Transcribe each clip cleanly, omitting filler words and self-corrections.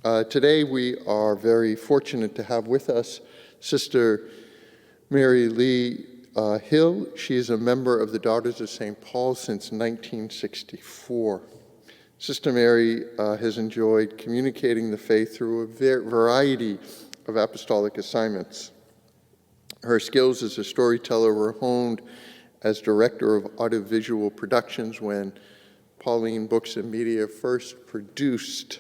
Today we are very fortunate to have with us Sister Mary Lee Hill. She is a member of the Daughters of St. Paul since 1964. Sister Mary has enjoyed communicating the faith through a variety of apostolic assignments. Her skills as a storyteller were honed as director of audiovisual productions when Pauline Books and Media first produced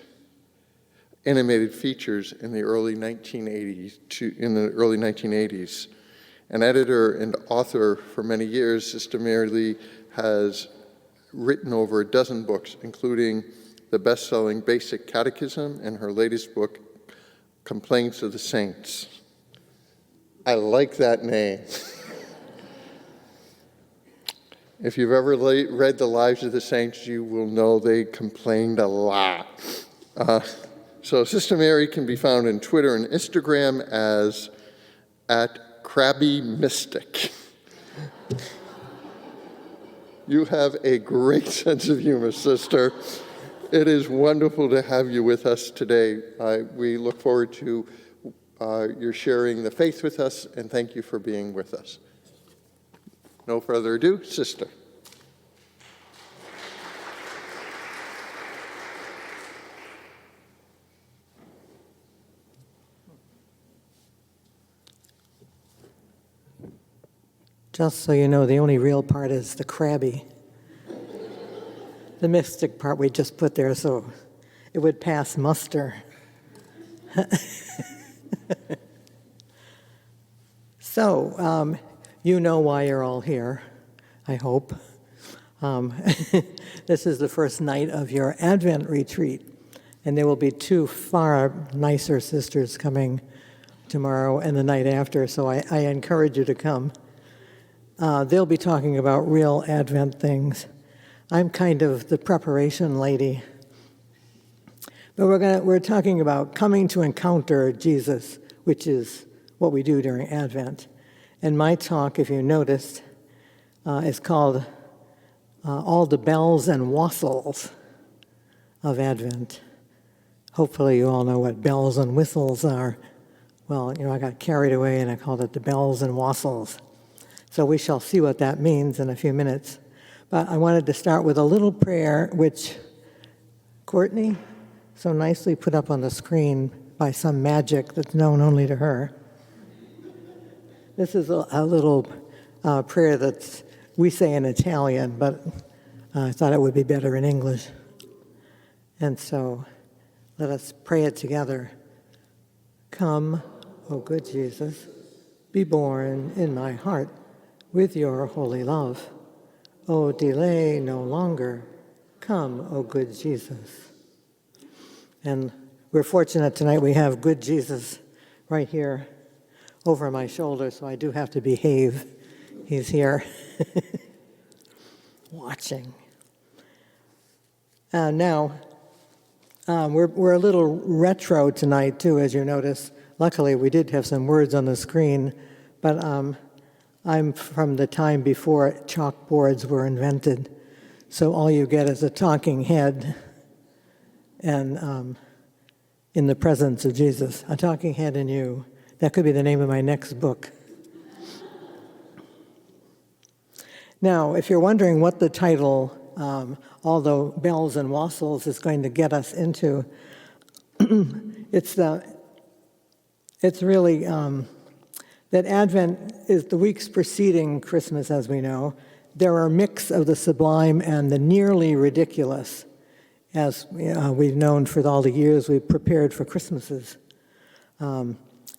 animated features in the early 1980s. An editor and author for many years, Sister Mary Lee has written over a dozen books, including the best-selling Basic Catechism and her latest book, Complaints of the Saints. I like that name. If you've ever read the Lives of the Saints, you will know they complained a lot. So Sister Mary can be found on Twitter and Instagram as @CrabbyMystic. You have a great sense of humor, Sister. It is wonderful to have you with us today. We look forward to your sharing the faith with us, and thank you for being with us. No further ado, Sister. Just so you know, the only real part is the crabby. The mystic part we just put there so it would pass muster. So, you know why you're all here, I hope. This is the first night of your Advent retreat, and there will be two far nicer sisters coming tomorrow and the night after, so I encourage you to come. They'll be talking about real Advent things. I'm kind of the preparation lady. But we're talking about coming to encounter Jesus, which is what we do during Advent. And my talk, if you noticed, is called All the Bells and Wassails of Advent. Hopefully you all know what bells and whistles are. Well, I got carried away and I called it the bells and wassails. So we shall see what that means in a few minutes. But I wanted to start with a little prayer, which Courtney so nicely put up on the screen by some magic that's known only to her. This is a little prayer that we say in Italian, but I thought it would be better in English. And so let us pray it together. Come, O good Jesus, be born in my heart with your holy love. O delay no longer, come, O good Jesus. And we're fortunate tonight we have good Jesus right here over my shoulder, so I do have to behave. He's here watching. Now, we're a little retro tonight too, as you notice. Luckily, we did have some words on the screen, but I'm from the time before chalkboards were invented, so all you get is a talking head and in the presence of Jesus, a talking head in you. That could be the name of my next book. Now, if you're wondering what the title, All the Bells and Wassails, is going to get us into, it's really that Advent is the weeks preceding Christmas, as we know. There are a mix of the sublime and the nearly ridiculous, as we've known for all the years we've prepared for Christmases.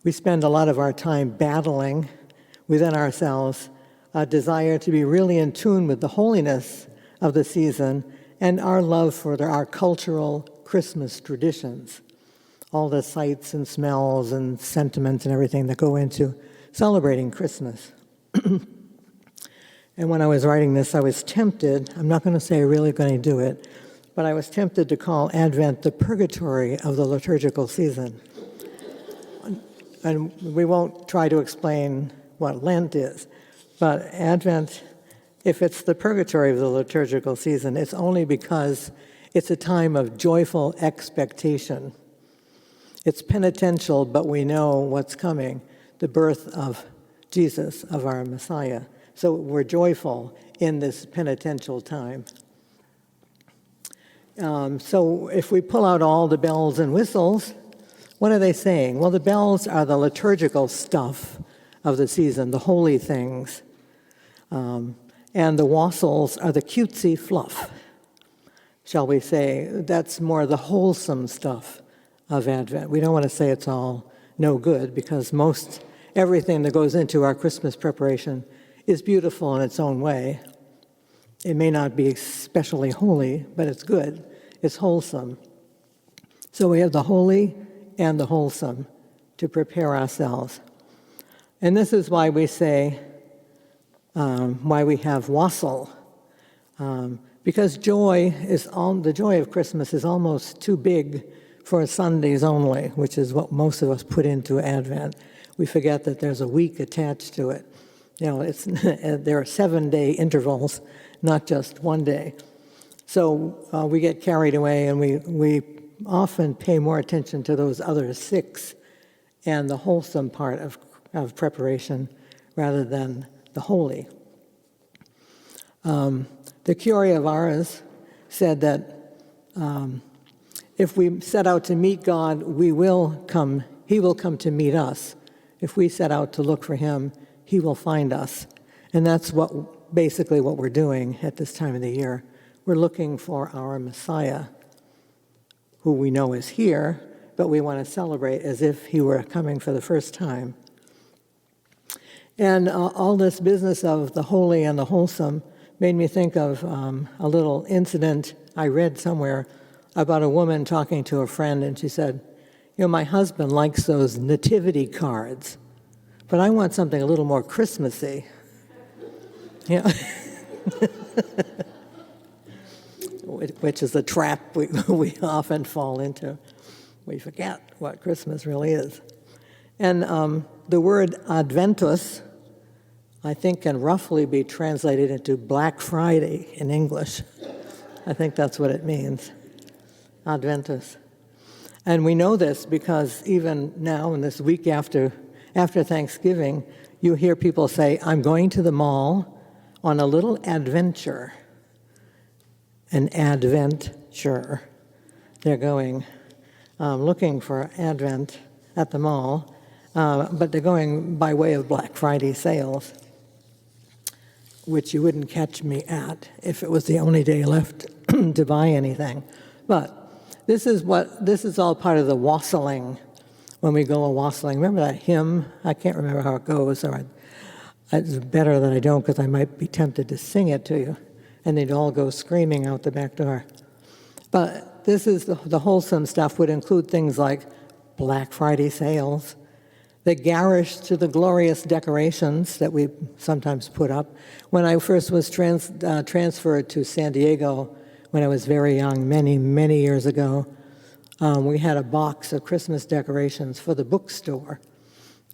We spend a lot of our time battling within ourselves a desire to be really in tune with the holiness of the season and our love for our cultural Christmas traditions, all the sights and smells and sentiments and everything that go into celebrating Christmas. And when I was writing this, I was tempted, I'm not going to say I'm really going to do it, but I was tempted to call Advent the Purgatory of the liturgical season. And we won't try to explain what Lent is, but Advent, if it's the purgatory of the liturgical season, it's only because it's a time of joyful expectation It's penitential, but we know what's coming, the birth of Jesus, of our Messiah. So we're joyful in this penitential time. So if we pull out all the bells and whistles, what are they saying? Well, the bells are the liturgical stuff of the season, the holy things. And the wassails are the cutesy fluff, shall we say. That's more the wholesome stuff of Advent. We don't want to say it's all no good, because everything that goes into our Christmas preparation is beautiful in its own way. It may not be especially holy, but it's good. It's wholesome. So we have the holy and the wholesome to prepare ourselves. And this is why we say, why we have wassail. Because the joy of Christmas is almost too big for Sundays only, which is what most of us put into Advent. We forget that there's a week attached to it. There are 7-day intervals, not just one day. So we get carried away, and we often pay more attention to those other 6 and the wholesome part of preparation rather than the holy. The Curé of Ars said that if we set out to meet God, He will come to meet us. If we set out to look for Him, He will find us. And that's basically what we're doing at this time of the year. We're looking for our Messiah, who we know is here, but we want to celebrate as if He were coming for the first time. And all this business of the holy and the wholesome made me think of a little incident I read somewhere about a woman talking to a friend, and she said, my husband likes those nativity cards, but I want something a little more Christmassy. Yeah. Which is a trap we often fall into. We forget what Christmas really is. And the word Adventus, I think, can roughly be translated into Black Friday in English. I think that's what it means, Adventus. And we know this because even now, in this week after Thanksgiving, you hear people say, I'm going to the mall on a little adventure. An adventure. They're going looking for Advent at the mall, but they're going by way of Black Friday sales, which you wouldn't catch me at if it was the only day left to buy anything. But this is all part of the wassailing, when we go a wassailing. Remember that hymn? I can't remember how it goes, or it's better that I don't, because I might be tempted to sing it to you, and they'd all go screaming out the back door. But this is the wholesome stuff would include things like Black Friday sales, the garish to the glorious decorations that we sometimes put up. When I first was transferred to San Diego, when I was very young, many, many years ago, we had a box of Christmas decorations for the bookstore.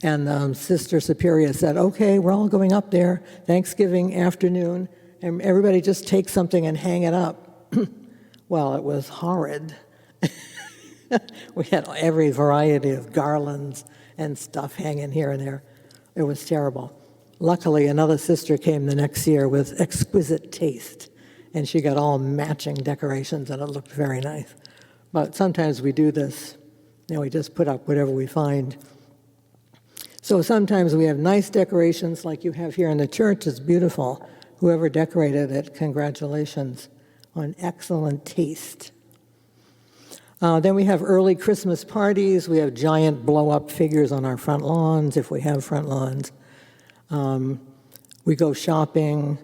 And Sister Superior said, okay, we're all going up there Thanksgiving afternoon, and everybody just take something and hang it up. Well, it was horrid. We had every variety of garlands and stuff hanging here and there. It was terrible. Luckily, another sister came the next year with exquisite taste, and she got all matching decorations, and it looked very nice. But sometimes we do this. We just put up whatever we find. So sometimes we have nice decorations like you have here in the church. It's beautiful. Whoever decorated it, congratulations on excellent taste. Then we have early Christmas parties. We have giant blow-up figures on our front lawns, if we have front lawns. We go shopping.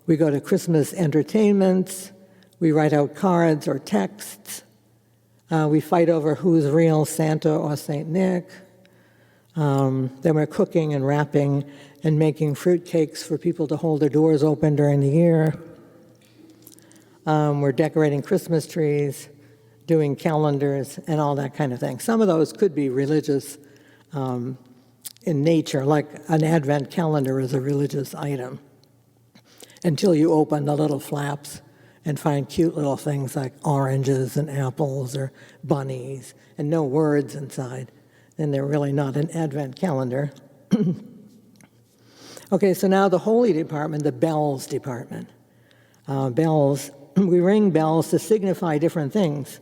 We go to Christmas entertainments. We write out cards or texts. We fight over who's real, Santa or St. Nick. Then we're cooking and wrapping and making fruitcakes for people to hold their doors open during the year. We're decorating Christmas trees, doing calendars, and all that kind of thing. Some of those could be religious in nature, like an Advent calendar is a religious item, until you open the little flaps and find cute little things like oranges and apples or bunnies and no words inside. And they're really not an Advent calendar. Okay, so now the holy department, the bells department. Bells, we ring bells to signify different things.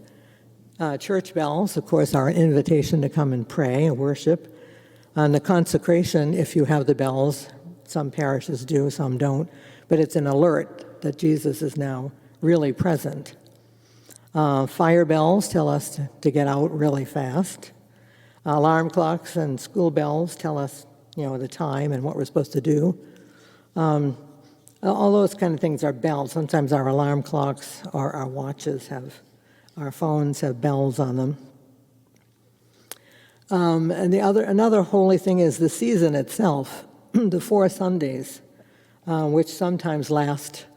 Church bells, of course, are an invitation to come and pray and worship. And the consecration, if you have the bells, some parishes do, some don't, but it's an alert that Jesus is now really present. Fire bells tell us to get out really fast. Alarm clocks and school bells tell us, the time and what we're supposed to do. All those kind of things are bells. Sometimes our alarm clocks or our watches our phones have bells on them. And another holy thing is the season itself, the 4 Sundays, which sometimes last,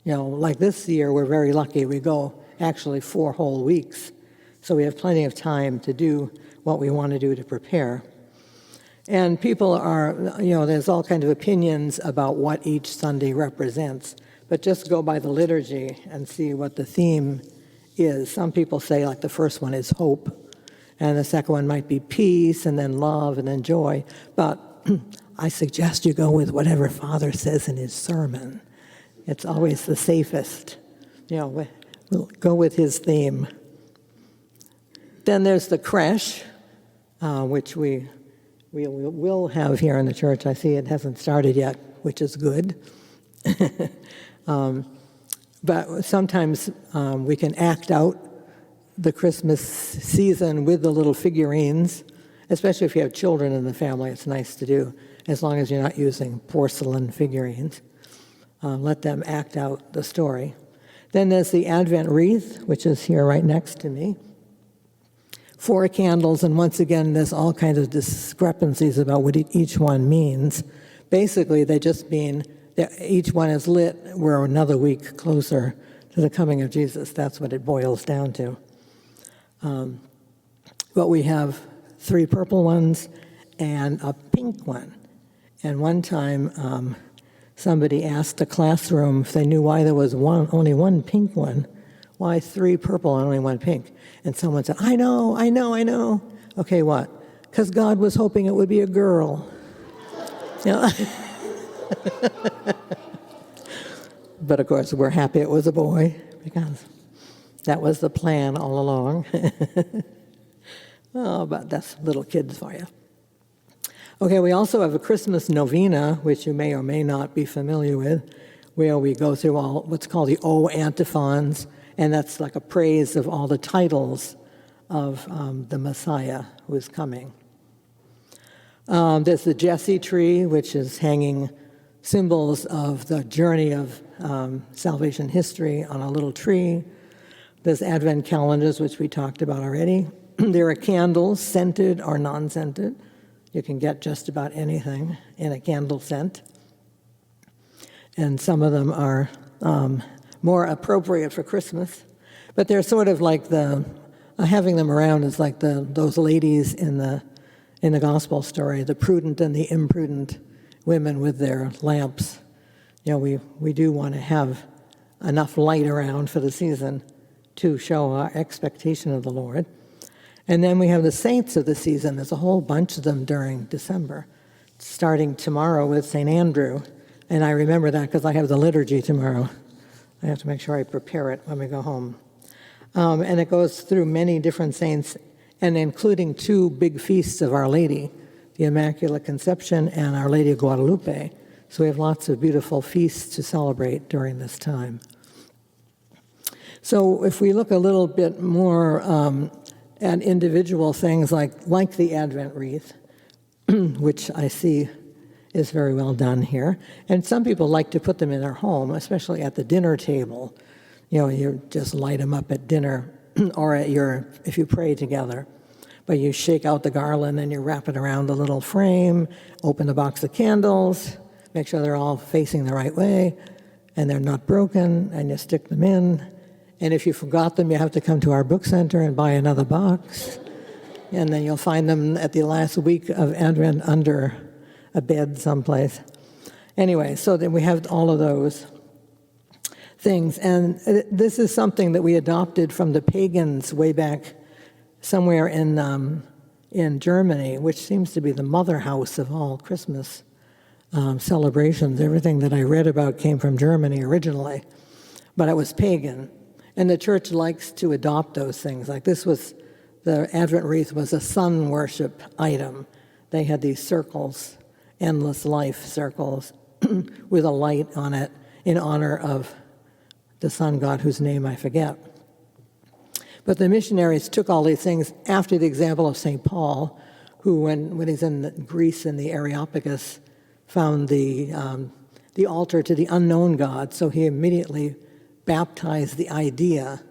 like this year, we're very lucky. We go actually 4 whole weeks. So we have plenty of time to do what we want to do to prepare. And people are, there's all kinds of opinions about what each Sunday represents. But just go by the liturgy and see what the theme is. Some people say, like, the first one is hope, and the second one might be peace, and then love, and then joy. But I suggest you go with whatever Father says in his sermon. It's always the safest. We'll go with his theme. Then there's the creche, which we will have here in the church. I see it hasn't started yet, which is good. But sometimes we can act out the Christmas season with the little figurines, especially if you have children in the family. It's nice to do, as long as you're not using porcelain figurines. Let them act out the story. Then there's the Advent Wreath, which is here right next to me. 4 candles, and once again, there's all kinds of discrepancies about what each one means. Basically, they just mean that each one is lit, we're another week closer to the coming of Jesus. That's what it boils down to. But we have 3 purple ones and a pink one. And one time, somebody asked the classroom if they knew why there was only one pink one. Why 3 purple and only 1 pink? And someone said, I know. Okay, what? Because God was hoping it would be a girl. But of course, we're happy it was a boy, because that was the plan all along. Oh, but that's little kids for you. Okay, we also have a Christmas Novena, which you may or may not be familiar with, where we go through all what's called the O antiphons, and that's like a praise of all the titles of the Messiah who is coming. There's the Jesse tree, which is hanging symbols of the journey of salvation history on a little tree. There's Advent calendars, which we talked about already. There are candles, scented or non-scented. You can get just about anything in a candle scent. And some of them are more appropriate for Christmas. But they're sort of like having them around is like those ladies in the gospel story, the prudent and the imprudent women with their lamps. We do want to have enough light around for the season to show our expectation of the Lord. And then we have the saints of the season. There's a whole bunch of them during December, starting tomorrow with St. Andrew. And I remember that because I have the liturgy tomorrow. I have to make sure I prepare it when we go home. And it goes through many different saints, and including 2 big feasts of Our Lady, the Immaculate Conception and Our Lady of Guadalupe. So we have lots of beautiful feasts to celebrate during this time. So if we look a little bit more at individual things like the Advent Wreath, which I see is very well done here. And some people like to put them in their home, especially at the dinner table. You just light them up at dinner or if you pray together. But you shake out the garland and you wrap it around the little frame, open the box of candles, make sure they're all facing the right way, and they're not broken, and you stick them in. And if you forgot them, you have to come to our book center and buy another box. And then you'll find them at the last week of Advent under a bed someplace. Anyway, so then we have all of those. things. And this is something that we adopted from the pagans way back somewhere in Germany, which seems to be the mother house of all Christmas celebrations. Everything that I read about came from Germany originally, but it was pagan. And the church likes to adopt those things. Like the Advent wreath was a sun worship item. They had these circles, endless life circles, with a light on it in honor of the sun god whose name I forget. But the missionaries took all these things after the example of St. Paul, who, when he's in Greece in the Areopagus, found the altar to the unknown God. So he immediately baptized the idea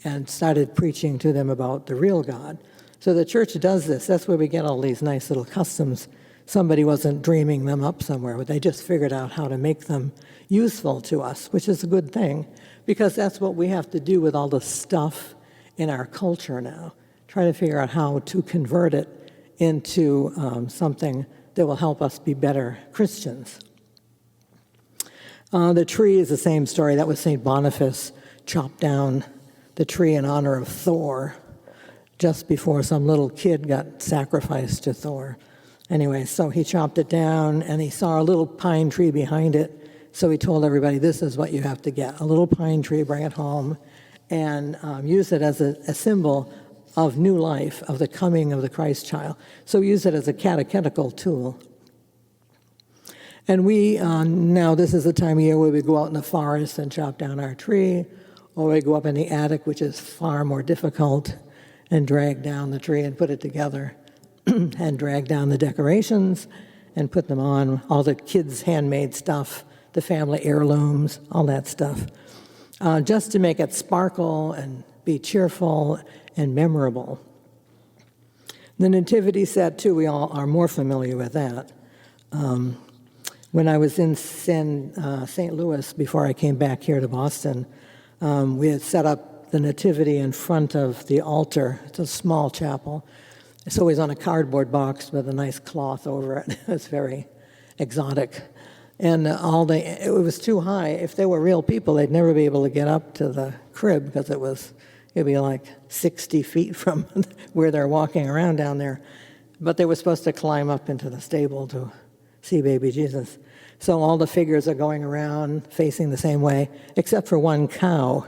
and started preaching to them about the real God. So the church does this. That's where we get all these nice little customs. Somebody wasn't dreaming them up somewhere, but they just figured out how to make them useful to us, which is a good thing, because that's what we have to do with all the stuff in our culture now. Try to figure out how to convert it into something that will help us be better Christians. The tree is the same story. That was St. Boniface chopped down the tree in honor of Thor just before some little kid got sacrificed to Thor. Anyway, so he chopped it down, and he saw a little pine tree behind it, so he told everybody, this is what you have to get, a little pine tree, bring it home, and use it as a symbol of new life, of the coming of the Christ child. So use it as a catechetical tool. And we, now this is the time of year where we go out in the forest and chop down our tree, or we go up in the attic, which is far more difficult, and drag down the tree and put it together, and drag down the decorations and put them on, all the kids' handmade stuff, the family heirlooms, all that stuff, just to make it sparkle and be cheerful and memorable. The Nativity Set, too, we all are more familiar with that. When I was in St. Louis, before I came back here to Boston, we had set up the Nativity in front of the altar. It's a small chapel. It's always on a cardboard box with a nice cloth over it. It's very exotic. And it was too high. If they were real people, they'd never be able to get up to the crib because it'd be like 60 feet from where they're walking around down there. But they were supposed to climb up into the stable to see baby Jesus. So all the figures are going around facing the same way, except for one cow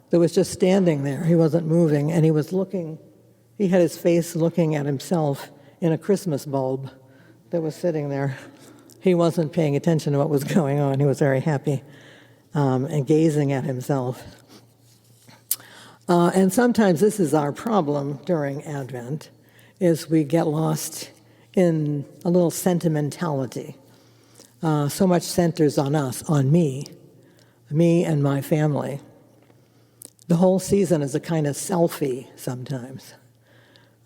that was just standing there. He wasn't moving, and he had his face looking at himself in a Christmas bulb that was sitting there. He wasn't paying attention to what was going on. He was very happy and gazing at himself. And sometimes this is our problem during Advent, is we get lost in a little sentimentality. So much centers on us, on me and my family. The whole season is a kind of selfie sometimes,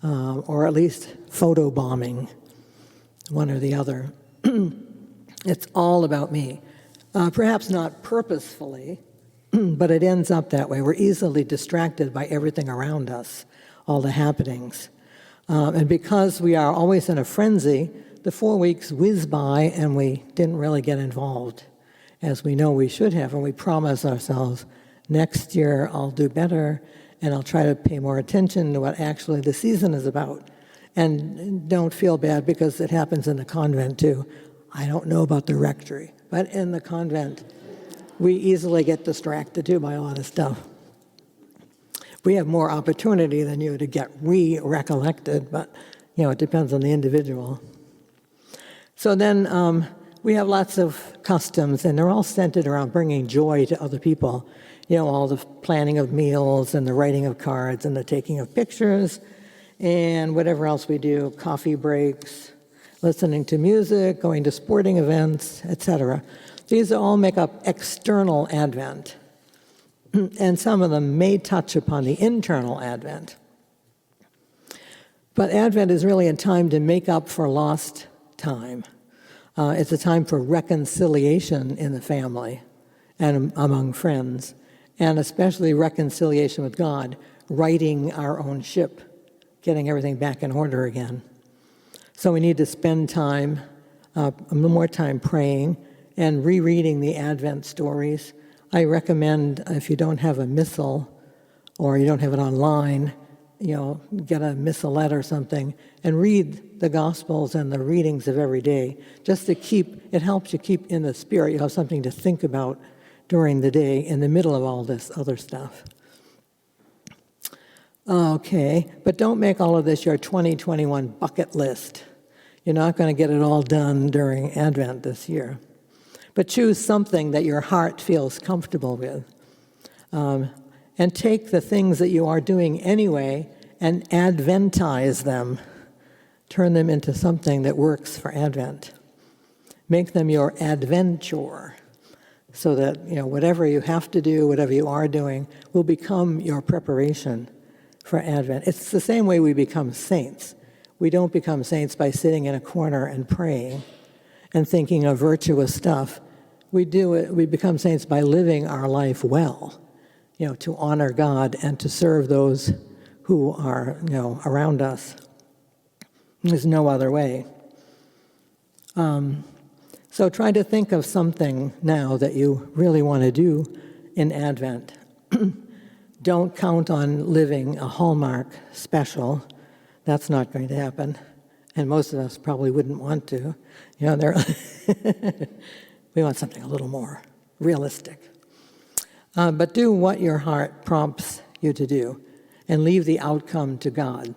or at least photo bombing, one or the other. It's all about me. Perhaps not purposefully, but it ends up that way. We're easily distracted by everything around us, all the happenings. And because we are always in a frenzy, the 4 weeks whiz by and we didn't really get involved as we know we should have. And we promise ourselves, next year I'll do better and I'll try to pay more attention to what actually the season is about. And don't feel bad because it happens in the convent too. I don't know about the rectory, but in the convent, we easily get distracted too by a lot of stuff. We have more opportunity than you to get recollected, but it depends on the individual. So then we have lots of customs, and they're all centered around bringing joy to other people. All the planning of meals and the writing of cards and the taking of pictures and whatever else we do, coffee breaks, listening to music, going to sporting events, etc. These all make up external Advent, and some of them may touch upon the internal Advent. But Advent is really a time to make up for lost time. It's a time for reconciliation in the family and among friends, and especially reconciliation with God, righting our own ship, getting everything back in order again. So we need to spend time, more time praying and rereading the Advent stories. I recommend, if you don't have a missal or you don't have it online, get a missalette or something and read the Gospels and the readings of every day, just to it helps you keep in the spirit. You have something to think about during the day in the middle of all this other stuff. Okay, but don't make all of this your 2021 bucket list. You're not going to get it all done during Advent this year. But choose something that your heart feels comfortable with. And take the things that you are doing anyway and Adventize them. Turn them into something that works for Advent. Make them your adventure, so that whatever you have to do, whatever you are doing, will become your preparation for Advent. It's the same way we become saints. We don't become saints by sitting in a corner and praying and thinking of virtuous stuff. We become saints by living our life well, to honor God and to serve those who are, around us. There's no other way. So try to think of something now that you really want to do in Advent. Don't count on living a Hallmark special. That's not going to happen. And most of us probably wouldn't want to. We want something a little more realistic. But do what your heart prompts you to do and leave the outcome to God.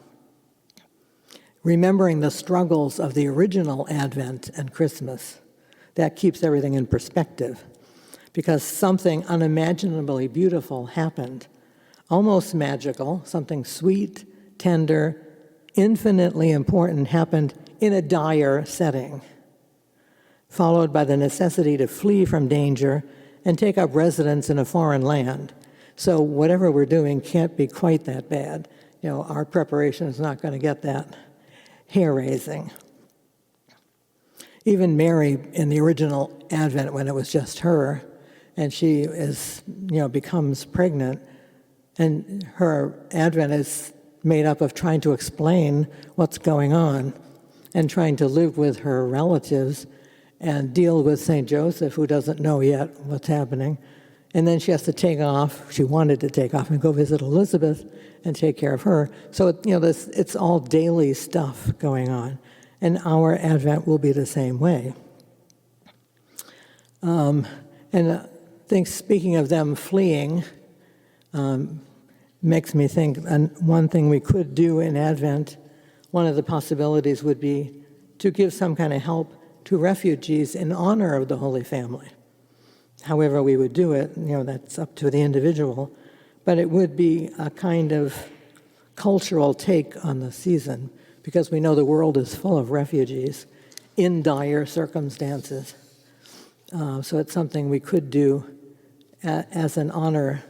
Remembering the struggles of the original Advent and Christmas, that keeps everything in perspective, because something unimaginably beautiful happened, almost magical, something sweet, tender, infinitely important happened in a dire setting, followed by the necessity to flee from danger and take up residence in a foreign land. So whatever we're doing can't be quite that bad. Our preparation is not going to get that hair-raising. Even Mary in the original Advent, when it was just her, and she becomes pregnant, and her Advent is made up of trying to explain what's going on and trying to live with her relatives and deal with St. Joseph, who doesn't know yet what's happening. And then she has to take off. She wanted to take off and go visit Elizabeth and take care of her. So, it's all daily stuff going on. And our Advent will be the same way. And I think, speaking of them fleeing, makes me think, and one thing we could do in Advent, one of the possibilities would be to give some kind of help to refugees in honor of the Holy Family. However we would do it, that's up to the individual, but it would be a kind of cultural take on the season, because we know the world is full of refugees in dire circumstances. So it's something we could do as an honor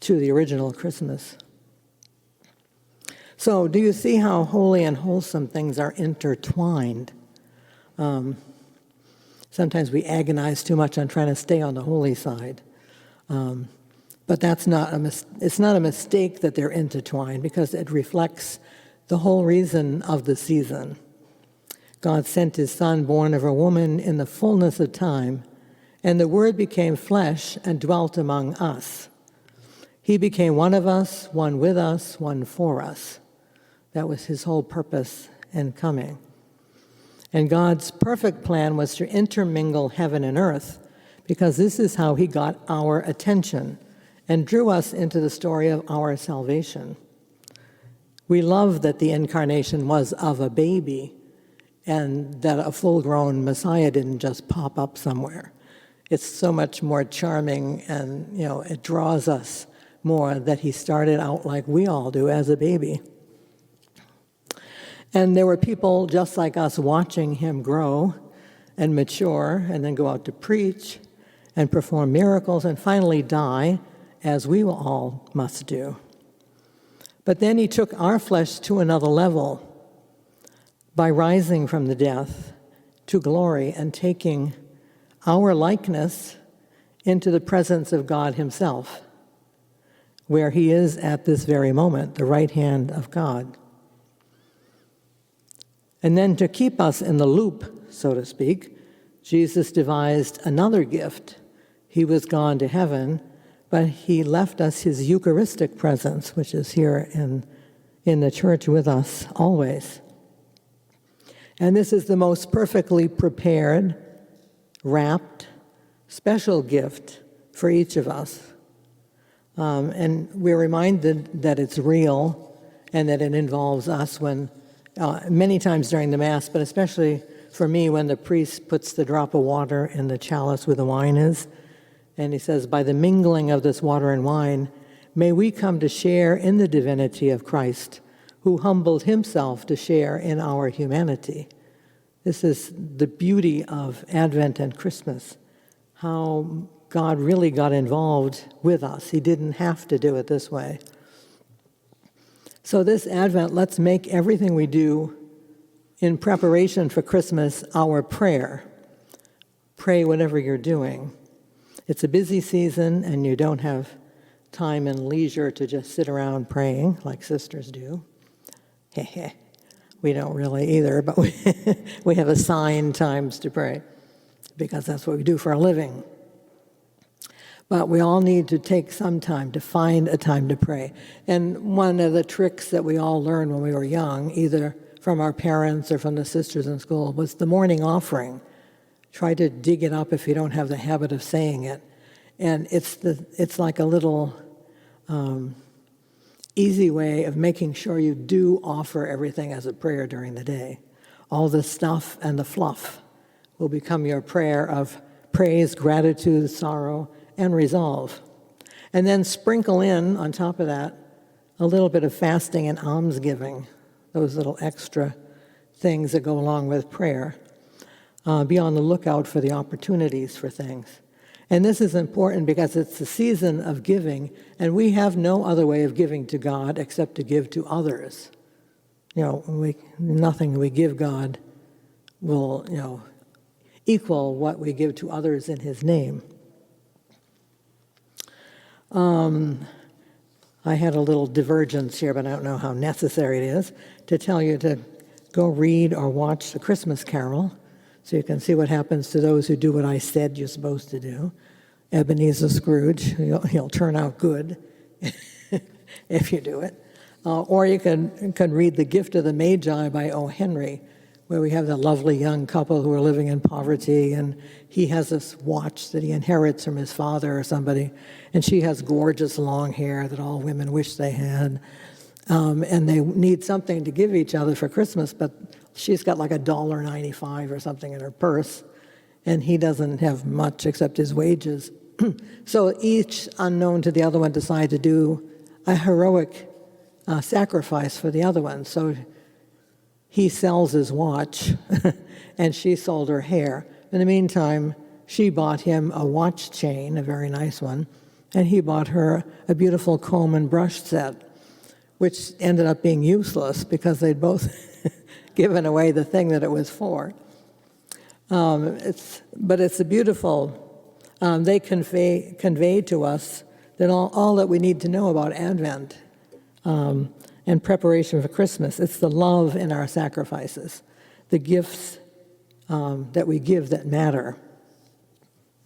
to the original Christmas. So do you see how holy and wholesome things are intertwined? Sometimes we agonize too much on trying to stay on the holy side. But that's it's not a mistake that they're intertwined, because it reflects the whole reason of the season. God sent his Son, born of a woman, in the fullness of time, and the Word became flesh and dwelt among us. He became one of us, one with us, one for us. That was his whole purpose in coming. And God's perfect plan was to intermingle heaven and earth, because this is how he got our attention and drew us into the story of our salvation. We love that the incarnation was of a baby and that a full-grown Messiah didn't just pop up somewhere. It's so much more charming, and it draws us more that he started out like we all do, as a baby. And there were people just like us watching him grow and mature and then go out to preach and perform miracles and finally die, as we all must do. But then he took our flesh to another level by rising from the death to glory and taking our likeness into the presence of God himself, where he is at this very moment, the right hand of God. And then, to keep us in the loop, so to speak, Jesus devised another gift, he was gone to heaven, but he left us his Eucharistic presence, which is here in the church with us always. And this is the most perfectly prepared, wrapped, special gift for each of us. And we're reminded that it's real and that it involves us when, many times during the Mass, but especially for me when the priest puts the drop of water in the chalice where the wine is, and he says, by the mingling of this water and wine, may we come to share in the divinity of Christ, who humbled himself to share in our humanity. This is the beauty of Advent and Christmas, how God really got involved with us. He didn't have to do it this way. So this Advent, let's make everything we do in preparation for Christmas our prayer. Pray whatever you're doing. It's a busy season, and you don't have time and leisure to just sit around praying like sisters do. We don't really either, but we have assigned times to pray because that's what we do for a living. But we all need to take some time to find a time to pray. And one of the tricks that we all learned when we were young, either from our parents or from the sisters in school, was the morning offering. Try to dig it up if you don't have the habit of saying it. And it's like a little easy way of making sure you do offer everything as a prayer during the day. All the stuff and the fluff will become your prayer of praise, gratitude, sorrow, and resolve. And then sprinkle in, on top of that, a little bit of fasting and almsgiving, those little extra things that go along with prayer. Be on the lookout for the opportunities for things. And this is important because it's the season of giving, and we have no other way of giving to God except to give to others. Nothing we give God will, equal what we give to others in his name. I had a little divergence here, but I don't know how necessary it is, to tell you to go read or watch The Christmas Carol so you can see what happens to those who do what I said you're supposed to do. Ebenezer Scrooge, he'll turn out good if you do it. Or you can read The Gift of the Magi by O. Henry, where we have the lovely young couple who are living in poverty, and he has this watch that he inherits from his father or somebody, and she has gorgeous long hair that all women wish they had, and they need something to give each other for Christmas, but she's got like $1.95 or something in her purse, and he doesn't have much except his wages. So each, unknown to the other one, decide to do a heroic sacrifice for the other one. So he sells his watch, and she sold her hair. In the meantime, she bought him a watch chain, a very nice one, and he bought her a beautiful comb and brush set, which ended up being useless because they'd both given away the thing that it was for. But it's a beautiful, they convey to us that all that we need to know about Advent and preparation for Christmas. It's the love in our sacrifices, the gifts that we give that matter,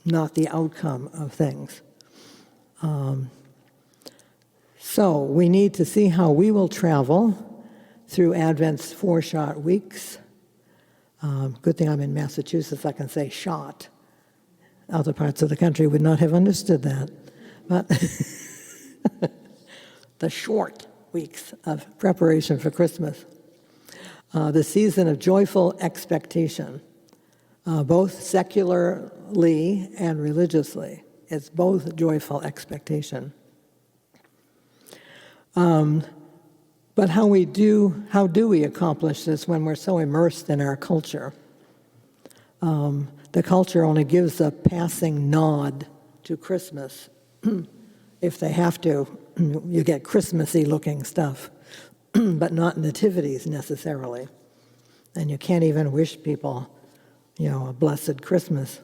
not the outcome of things. So we need to see how we will travel through Advent's 4 short weeks. Good thing I'm in Massachusetts, I can say shot. Other parts of the country would not have understood that. But the short weeks of preparation for Christmas. The season of joyful expectation, both secularly and religiously. It's both joyful expectation. But how do we accomplish this when we're so immersed in our culture? The culture only gives a passing nod to Christmas. If they have to, you get Christmassy looking stuff, but not nativities necessarily. And you can't even wish people, a blessed Christmas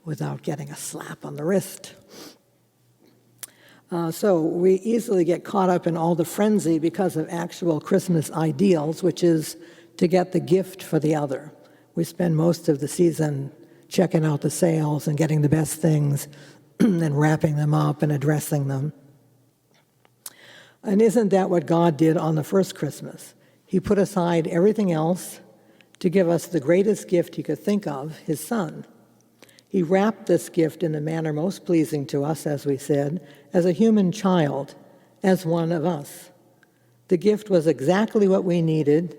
without getting a slap on the wrist. So we easily get caught up in all the frenzy because of actual Christmas ideals, which is to get the gift for the other. We spend most of the season checking out the sales and getting the best things and wrapping them up and addressing them. And isn't that what God did on the first Christmas? He put aside everything else to give us the greatest gift he could think of, his Son. He wrapped this gift in the manner most pleasing to us, as we said, as a human child, as one of us. The gift was exactly what we needed,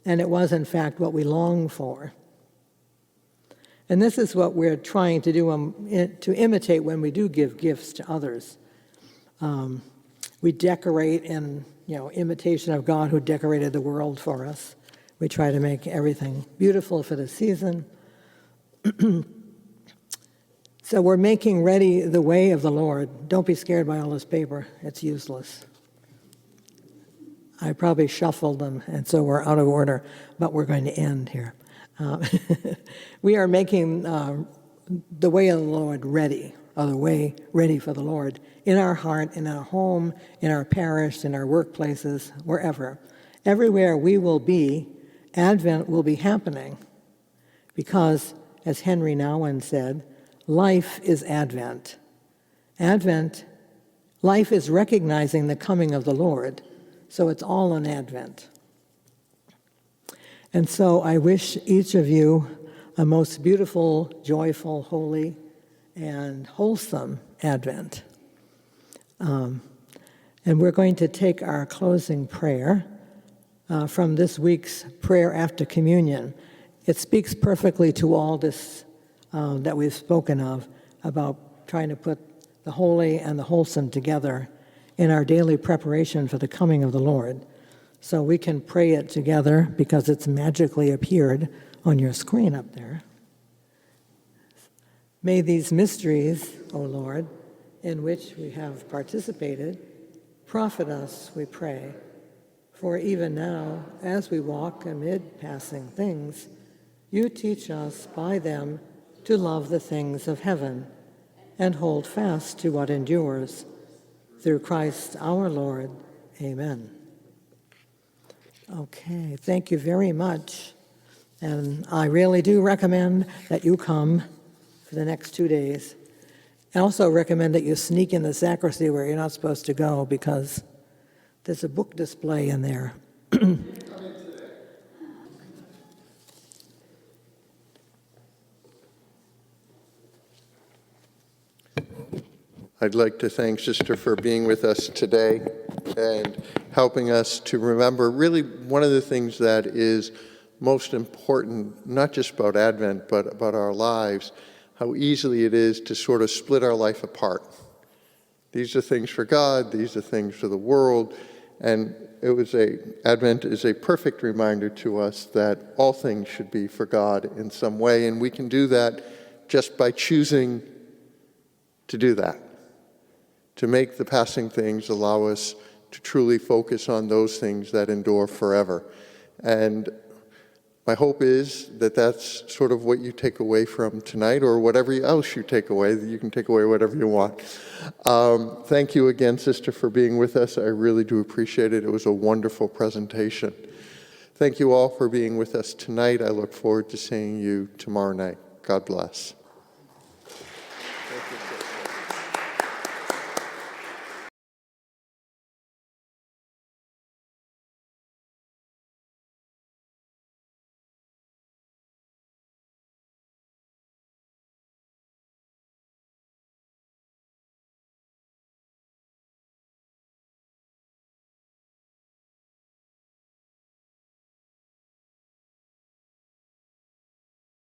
and it was, in fact, what we longed for. And this is what we're trying to do to imitate when we do give gifts to others. We decorate in imitation of God who decorated the world for us. We try to make everything beautiful for the season. So we're making ready the way of the Lord. Don't be scared by all this paper. It's useless. I probably shuffled them, and so we're out of order, but we're going to end here. We are making the way of the Lord ready, or the way ready for the Lord, in our heart, in our home, in our parish, in our workplaces, wherever. Everywhere we will be, Advent will be happening, because, as Henry Nouwen said, life is Advent. Life is recognizing the coming of the Lord, so it's all an Advent. And so I wish each of you a most beautiful, joyful, holy, and wholesome Advent. And we're going to take our closing prayer from this week's prayer after communion. It speaks perfectly to all this that we've spoken of, about trying to put the holy and the wholesome together in our daily preparation for the coming of the Lord. So we can pray it together because it's magically appeared on your screen up there. May these mysteries, O Lord, in which we have participated, profit us, we pray. For even now, as we walk amid passing things, you teach us by them to love the things of heaven and hold fast to what endures. Through Christ our Lord. Amen. Okay, thank you very much. And I really do recommend that you come for the next 2 days. I also recommend that you sneak in the sacristy where you're not supposed to go, because there's a book display in there. I'd like to thank Sister for being with us today and helping us to remember really one of the things that is most important, not just about Advent, but about our lives, how easily it is to sort of split our life apart. These are things for God, these are things for the world, and Advent is a perfect reminder to us that all things should be for God in some way, and we can do that just by choosing to do that. To make the passing things allow us to truly focus on those things that endure forever. And my hope is that that's sort of what you take away from tonight, or whatever else you take away. You can take away whatever you want. Thank you again, Sister, for being with us. I really do appreciate it. It was a wonderful presentation. Thank you all for being with us tonight. I look forward to seeing you tomorrow night. God bless.